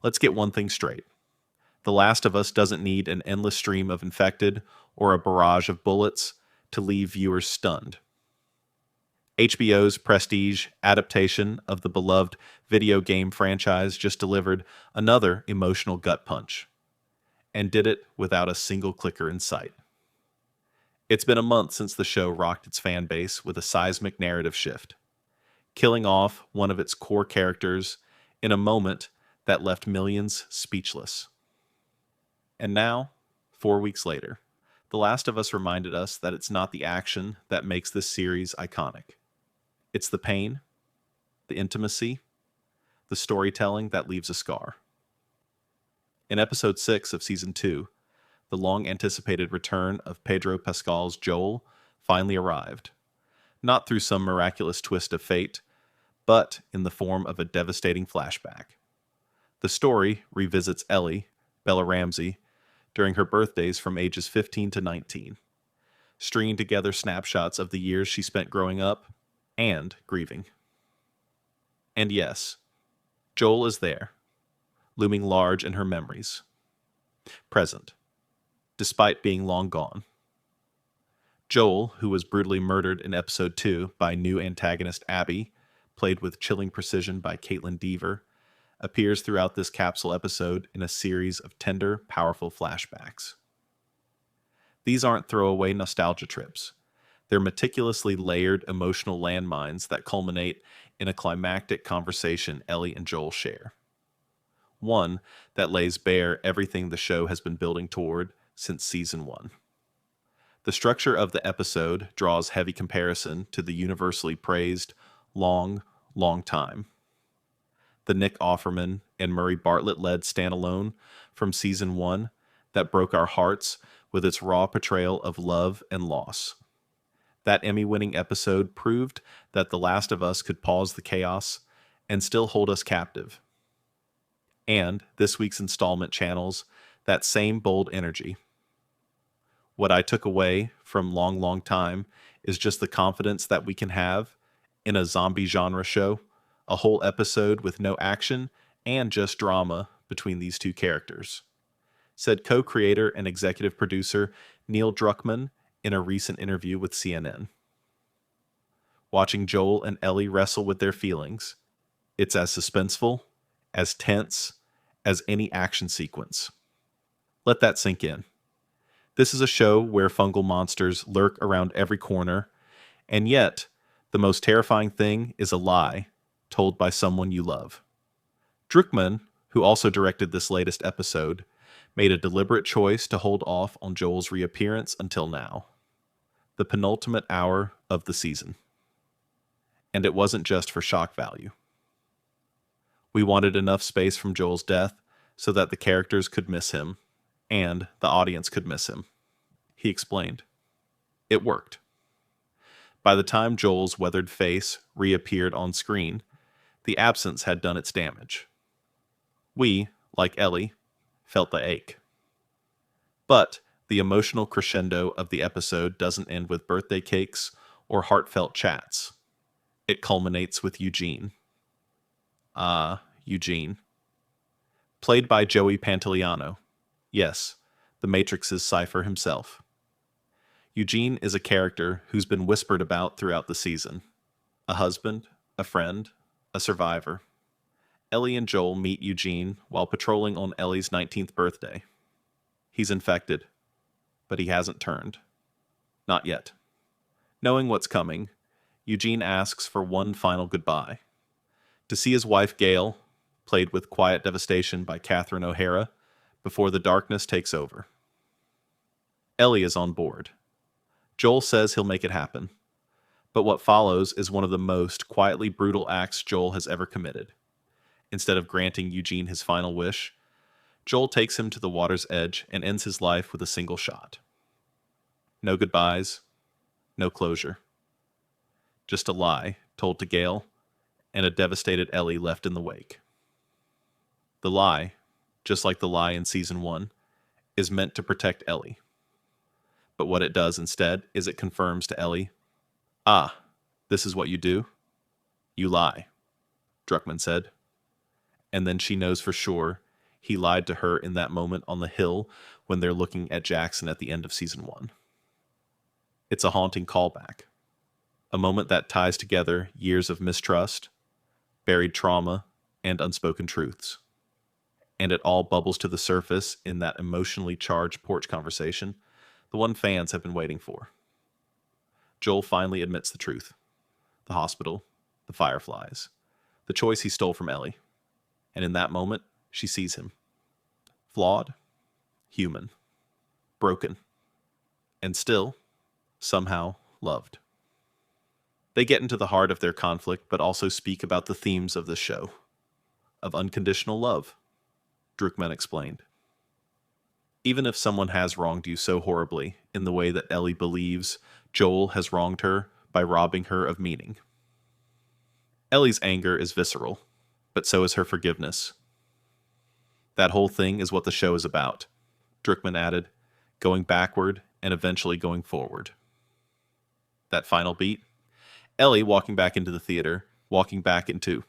Let's get one thing straight. The Last of Us doesn't need an endless stream of infected or a barrage of bullets to leave viewers stunned. HBO's prestige adaptation of the beloved video game franchise just delivered another emotional gut punch, and did it without a single clicker in sight. It's been a month since the show rocked its fan base with a seismic narrative shift, killing off one of its core characters in a moment that left millions speechless. And now, 4 weeks later, The Last of Us reminded us that it's not the action that makes this series iconic. It's the pain, the intimacy, the storytelling that leaves a scar. In episode 6 of season 2, the long-anticipated return of Pedro Pascal's Joel finally arrived, not through some miraculous twist of fate, but in the form of a devastating flashback. The story revisits Ellie, Bella Ramsey, during her birthdays from ages 15 to 19, stringing together snapshots of the years she spent growing up and grieving. And yes, Joel is there, looming large in her memories, present, despite being long gone. Joel, who was brutally murdered in episode 2 by new antagonist Abby, played with chilling precision by Caitlin Dever, appears throughout this capsule episode in a series of tender, powerful flashbacks. These aren't throwaway nostalgia trips. They're meticulously layered emotional landmines that culminate in a climactic conversation Ellie and Joel share. One that lays bare everything the show has been building toward since season 1. The structure of the episode draws heavy comparison to the universally praised Long, Long Time, the Nick Offerman and Murray Bartlett-led standalone from season 1 that broke our hearts with its raw portrayal of love and loss. That Emmy-winning episode proved that The Last of Us could pause the chaos and still hold us captive. And this week's installment channels that same bold energy. What I took away from Long, Long Time is just the confidence that we can have in a zombie genre show, a whole episode with no action and just drama between these two characters, said co-creator and executive producer Neil Druckmann in a recent interview with CNN. Watching Joel and Ellie wrestle with their feelings, it's as suspenseful, as tense, as any action sequence. Let that sink in. This is a show where fungal monsters lurk around every corner, and yet, the most terrifying thing is a lie told by someone you love. Druckmann, who also directed this latest episode, made a deliberate choice to hold off on Joel's reappearance until now, the penultimate hour of the season. And it wasn't just for shock value. We wanted enough space from Joel's death so that the characters could miss him, and the audience could miss him. He explained. It worked. By the time Joel's weathered face reappeared on screen, the absence had done its damage. We, like Ellie, felt the ache. But the emotional crescendo of the episode doesn't end with birthday cakes or heartfelt chats. It culminates with Eugene. Eugene. Played by Joey Pantoliano. Yes, the Matrix's Cypher himself. Eugene is a character who's been whispered about throughout the season. A husband, a friend, a survivor. Ellie and Joel meet Eugene while patrolling on Ellie's 19th birthday. He's infected, but he hasn't turned. Not yet. Knowing what's coming, Eugene asks for one final goodbye. To see his wife Gail, played with quiet devastation by Catherine O'Hara, before the darkness takes over. Ellie is on board. Joel says he'll make it happen. But what follows is one of the most quietly brutal acts Joel has ever committed. Instead of granting Eugene his final wish, Joel takes him to the water's edge and ends his life with a single shot. No goodbyes, no closure. Just a lie told to Gail, and a devastated Ellie left in the wake. The lie, just like the lie in season 1, is meant to protect Ellie. But what it does instead is it confirms to Ellie, this is what you do? You lie, Druckmann said. And then she knows for sure he lied to her in that moment on the hill when they're looking at Jackson at the end of season 1. It's a haunting callback, a moment that ties together years of mistrust, buried trauma, and unspoken truths. And it all bubbles to the surface in that emotionally charged porch conversation, the one fans have been waiting for. Joel finally admits the truth. The hospital, the fireflies, the choice he stole from Ellie. And in that moment, she sees him. Flawed, human, broken, and still, somehow, loved. They get into the heart of their conflict, but also speak about the themes of the show. Of unconditional love, Druckmann explained. Even if someone has wronged you so horribly in the way that Ellie believes Joel has wronged her by robbing her of meaning. Ellie's anger is visceral, but so is her forgiveness. That whole thing is what the show is about, Druckmann added, going backward and eventually going forward. That final beat, Ellie walking back into the theater, walking back into